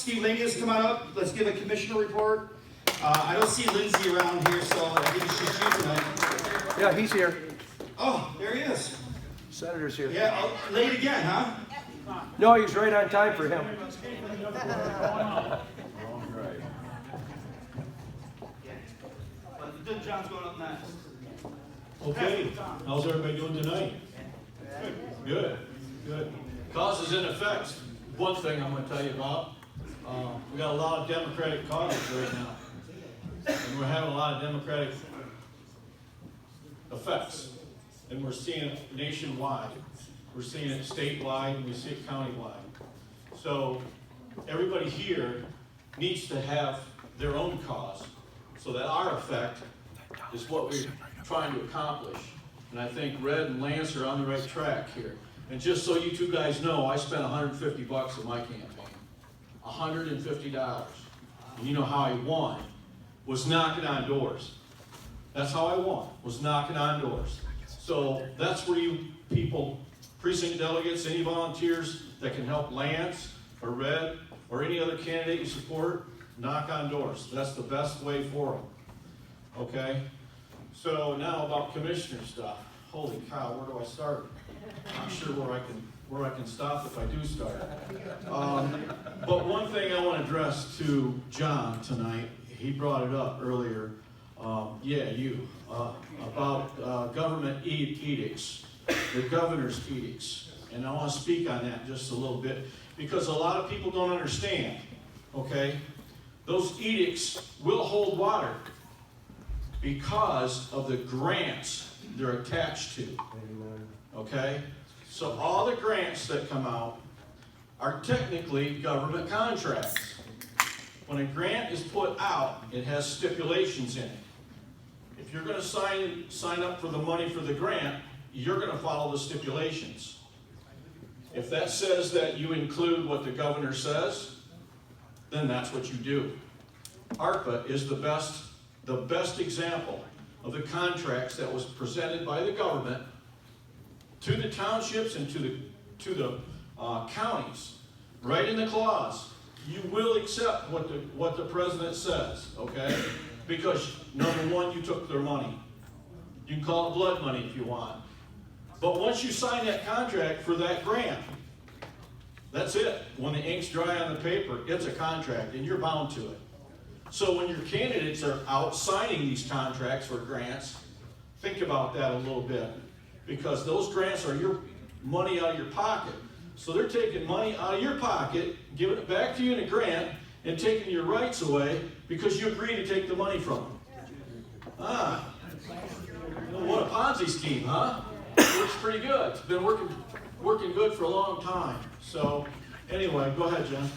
Steve Lanius come on up. Let's give a commissioner report. I don't see Lindsay around here, so I think it's just you tonight. Yeah, he's here. Oh, there he is. Senator's here. Yeah, late again, huh? No, he's right on time for him. John's going up next. Okay, how's everybody doing tonight? Good, good. Causes and effects. One thing I'm going to tell you about, we got a lot of Democratic causes right now. And we're having a lot of Democratic effects. And we're seeing it nationwide. We're seeing it statewide, and we see it countywide. So everybody here needs to have their own cause, so that our effect is what we're trying to accomplish. And I think Red and Lance are on the right track here. And just so you two guys know, I spent $150 in my campaign. $150. And you know how I won? Was knocking on doors. That's how I won, was knocking on doors. So that's where you people, precinct delegates, any volunteers that can help Lance or Red or any other candidate you support, knock on doors. That's the best way for them. Okay? So now about commissioner stuff. Holy cow, where do I start? I'm not sure where I can stop if I do start. But one thing I want to address to John tonight, he brought it up earlier. About government edicts, the governor's edicts. And I want to speak on that just a little bit because a lot of people don't understand, okay? Those edicts will hold water because of the grants they're attached to, okay? So all the grants that come out are technically government contracts. When a grant is put out, it has stipulations in it. If you're going to sign up for the money for the grant, you're going to follow the stipulations. If that says that you include what the governor says, then that's what you do. ARPA is the best example of the contracts that was presented by the government to the townships and to the counties. Right in the clause, you will accept what the president says, okay? Because number one, you took their money. You can call it blood money if you want. But once you sign that contract for that grant, that's it. When the ink's dry on the paper, it's a contract and you're bound to it. So when your candidates are out signing these contracts for grants, think about that a little bit. Because those grants are your money out of your pocket. So they're taking money out of your pocket, giving it back to you in a grant, and taking your rights away because you agreed to take the money from them. Ah, what a Ponzi scheme, huh? Works pretty good. It's been working good for a long time. So anyway, go ahead, Jen.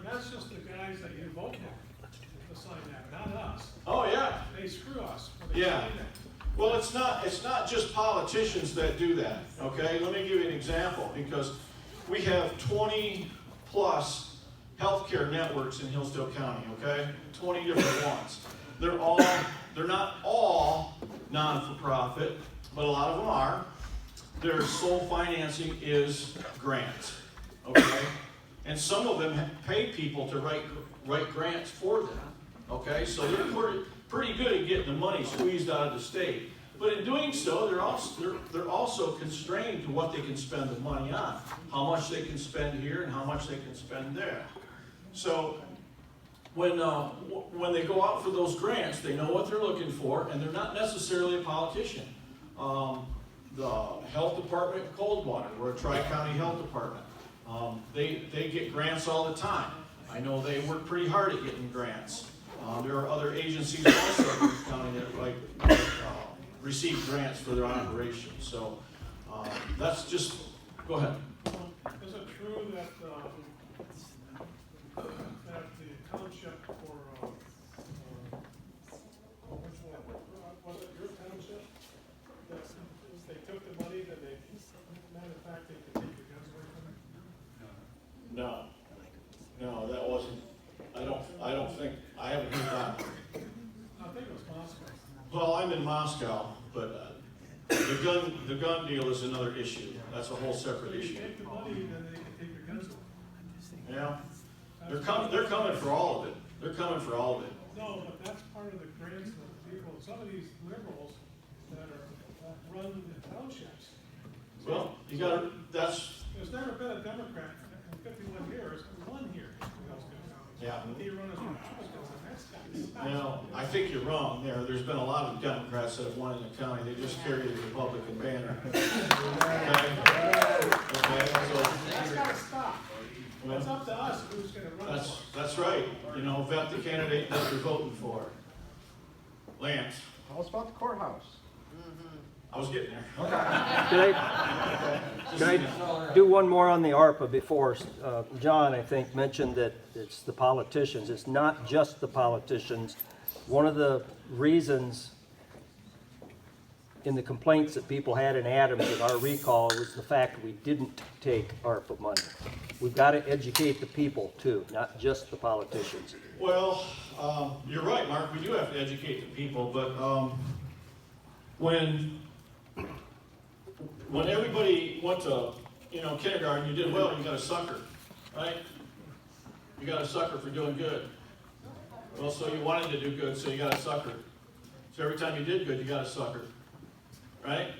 That's just the guys that you vote for to sign that, not us. Oh yeah. They screw us. When they Yeah. sign that. Well, it's not just politicians that do that, okay? Let me give you an example, because we have 20 plus healthcare networks in Hillsdale County, okay? 20 different ones. They're not all non-for-profit, but a lot of them are. Their sole financing is grants, okay? And some of them pay people to write grants for them, okay? So they're pretty good at getting the money squeezed out of the state. But in doing so, they're also constrained to what they can spend the money on, how much they can spend here and how much they can spend there. So when they go out for those grants, they know what they're looking for, and they're not necessarily a politician. The health department in Coldwater, we're a Tri-County Health Department. They get grants all the time. I know they work pretty hard at getting grants. There are other agencies also in the county that receive grants for their operations. So that's just, go ahead. Is it true that the township for, which one, was it your township? That they took the money that they, matter of fact, they could take the guns away from them? No, that wasn't, I don't think, I haven't heard that. I think it was Moscow. Well, I'm in Moscow, but the gun deal is another issue. That's a whole separate If issue. you take the money, then they can take your guns away. Yeah. They're coming for all of it. They're coming for all of it. No, but that's part of the grants of people, some of these liberals that run the townships. Well, you gotta, There's never been a Democrat in 51 years, one here in Hillsdale County. Yeah. He run as Republicans, and that's got no, I think you're wrong there. There's been a lot of Democrats that have won in the county. They just carry the Republican banner. Okay? So, that's gotta stop. well, It's up to us who's gonna run for it. that's right. You know, vet the candidate that you're voting for. Lance, How about the courthouse? I was getting there. Can I do one more on the ARPA before, John, I think, mentioned that it's the politicians. It's not just the politicians. One of the reasons in the complaints that people had in Adams with our recall was the fact we didn't take ARPA money. We've got to educate the people too, not just the politicians. Well, you're right, Mark. We do have to educate the people, but when everybody went to, kindergarten, you did well, you got a sucker, right? You got a sucker for doing good. Well, so you wanted to do good, so you got a sucker. So every time you did good, you got a sucker, right?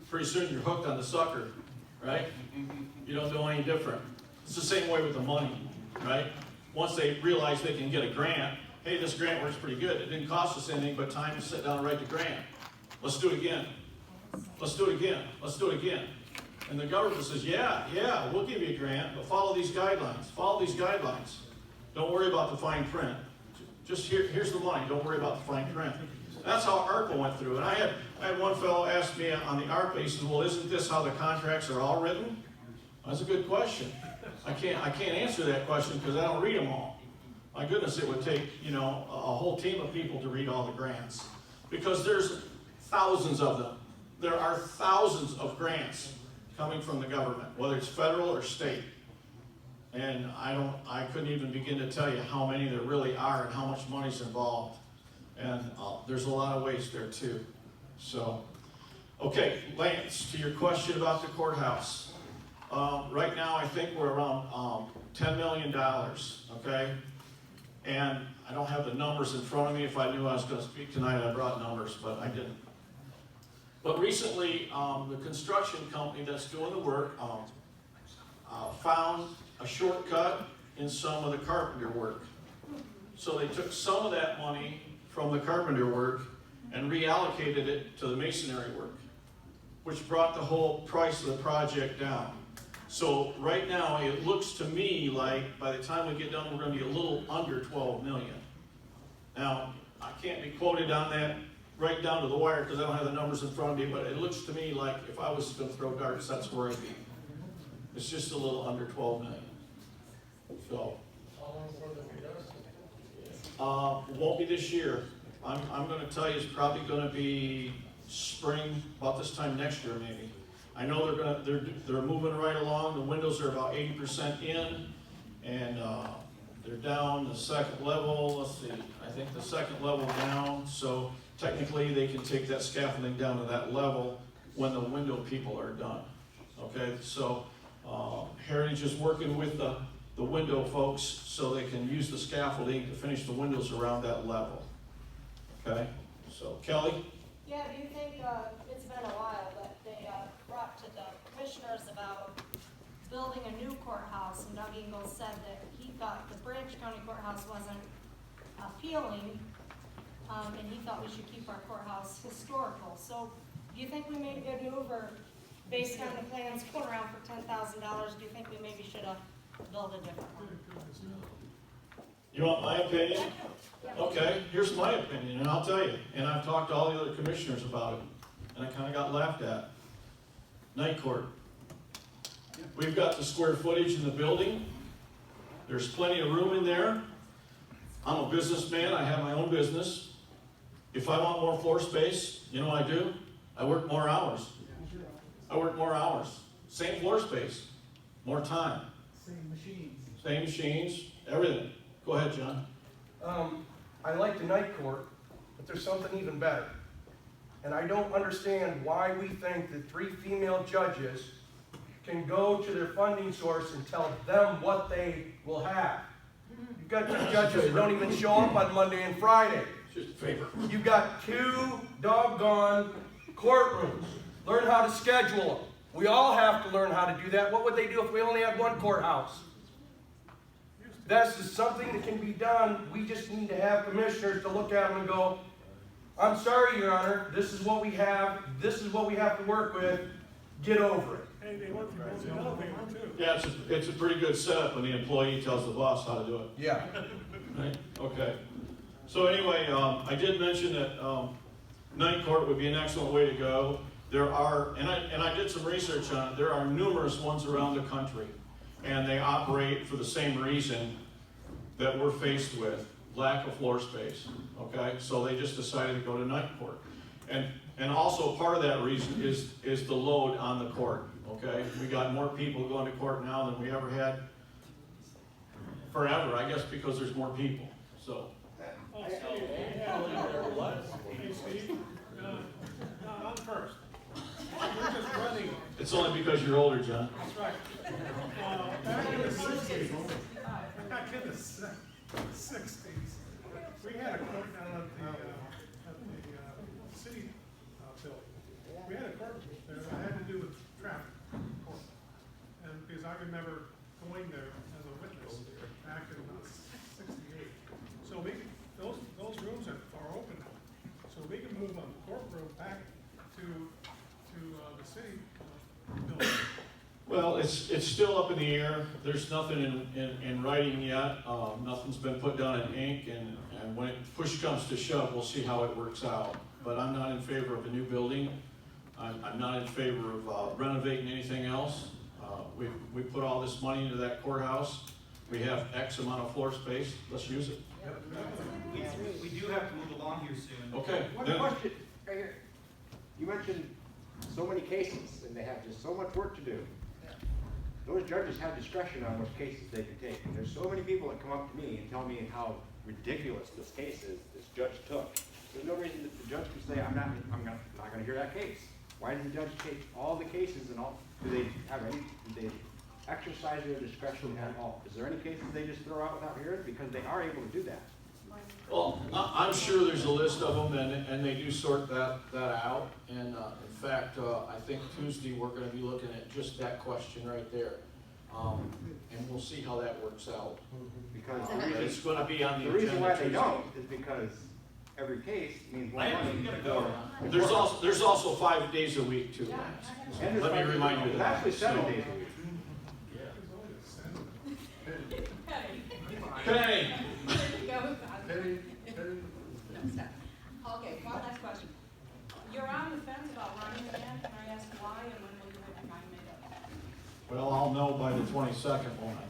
Pretty soon you're hooked on the sucker, right? You don't do any different. It's the same way with the money, right? Once they realize they can get a grant, hey, this grant works pretty good. It didn't cost us anything but time to sit down and write the grant. Let's do it again. Let's do it again. Let's do it again. And the government says, yeah, we'll give you a grant, but follow these guidelines. Follow these guidelines. Don't worry about the fine print. Just here's the money. Don't worry about the fine print. That's how ARPA went through. And I had one fellow ask me on the ARPA, he says, well, isn't this how the contracts are all written? That's a good question. I can't answer that question because I don't read them all. My goodness, it would take, a whole team of people to read all the grants. Because there's thousands of them. There are thousands of grants coming from the government, whether it's federal or state. And I couldn't even begin to tell you how many there really are and how much money's involved. And there's a lot of ways there too. So, okay, Lance, to your question about the courthouse. Right now, I think we're around $10 million, okay? And I don't have the numbers in front of me. If I knew I was going to speak tonight, I brought numbers, but I didn't. But recently, the construction company that's doing the work found a shortcut in some of the carpenter work. So they took some of that money from the carpenter work and reallocated it to the masonry work, which brought the whole price of the project down. So right now, it looks to me like by the time we get done, we're going to be a little under 12 million. Now, I can't be quoted on that right down to the wire because I don't have the numbers in front of me, but it looks to me like if I was going to throw darts, that's where I'd be. It's just a little under 12 million. So, won't be this year. I'm going to tell you it's probably going to be spring, about this time next year maybe. I know they're moving right along. The windows are about 80% in, and they're down the second level. Let's see, I think the second level down. So technically, they can take that scaffolding down to that level when the window people are done. Okay, so Heritage is working with the window folks so they can use the scaffolding to finish the windows around that level. Okay, so Kelly? Yeah, do you think, it's been a while, but they brought to the commissioners about building a new courthouse, and Doug Ingles said that he thought the Branch County Courthouse wasn't appealing, and he thought we should keep our courthouse historical. So do you think we made a good move, or based on the plans going around for $10,000, do you think we maybe should have built a different one? You want my opinion? Okay, here's my opinion, and I'll tell you. And I've talked to all the other commissioners about it, and I kind of got laughed at. Night court. We've got the square footage in the building. There's plenty of room in there. I'm a businessman. I have my own business. If I want more floor space, you know what I do? I work more hours. I work more hours. Same floor space. More time. Same machines, everything. Go ahead, John. I like the night court, but there's something even better. And I don't understand why we think that 3 female judges can go to their funding source and tell them what they will have. You've got these judges that don't even show up on Monday and Friday. Just a favor. You've got 2 doggone courtrooms. Learn how to schedule them. We all have to learn how to do that. What would they do if we only had 1 courthouse? That's just something that can be done. We just need to have commissioners to look at them and go, I'm sorry, Your Honor, this is what we have. This is what we have to work with. Get over it. Hey, they went through the elevator too. Yeah, it's a pretty good setup when the employee tells the boss how to do it. Yeah. Right, okay. So anyway, I did mention that night court would be an excellent way to go. There are, and I did some research on it, there are numerous ones around the country, and they operate for the same reason that we're faced with, lack of floor space, okay? So they just decided to go to night court. And also part of that reason is the load on the court, okay? We got more people going to court now than we ever had forever, I guess because there's more people, so. Oh, Steve, hey, Steve, no, I'm first. We're just running. It's only because you're older, John. That's right. Back in the 60s, back in the 60s, we had a court down at the city building. We had a court there that had to do with traffic court. And because I remember going there as a witness back in 68. So those rooms are open now. So we can move a courtroom back to the city building. Well, it's still up in the air. There's nothing in writing yet. Nothing's been put down in ink, and when push comes to shove, we'll see how it works out. But I'm not in favor of a new building. I'm not in favor of renovating anything else. We put all this money into that courthouse. We have X amount of floor space. Let's use it. We do have to move along here soon. Okay. One then- question, right here. You mentioned so many cases, and they have just so much work to do. Those judges have discretion on which cases they can take. And there's so many people that come up to me and tell me how ridiculous this case is, this judge took. There's no reason that the judge can say, I'm not gonna hear that case. Why does the judge take all the cases and all, do they exercise their discretion at all? Is there any cases they just throw out without hearing? Because they are able to do that. Well, I'm sure there's a list of them, and they do sort that out. And in fact, I think Tuesday we're going to be looking at just that question right there, and we'll see how that works out. Because It's going to be on the the agenda reason why they Tuesday. don't is because every case means more Lance, money. you gotta go. There's also 5 days a week too, Lance. And there's Let me five- remind you of it's that. actually 7 So- days a week. Penny. No, stop. Okay, one last question. You're on the fence about running again, can I ask why, and when will you have your mind made up? Well, I'll know by the 22nd, won't I?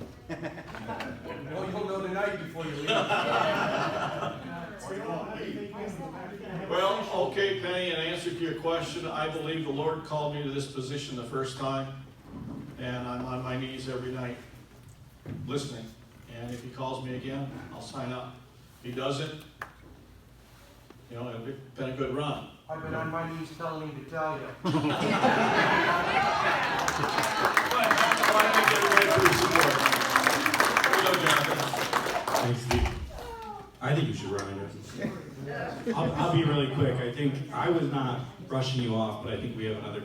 Well, you'll know tonight before you leave. Well, okay, Penny, in answer to your question, I believe the Lord called me to this position the first time, and I'm on my knees every night, listening. And if he calls me again, I'll sign up. If he doesn't, you know, it's been a good run. I've been on my knees telling him to tell you. But I thank everybody for your support. Here we go, Jonathan. Thanks, Steve. I think you should run it. I'll be really quick. I think I was not brushing you off, but I think we have another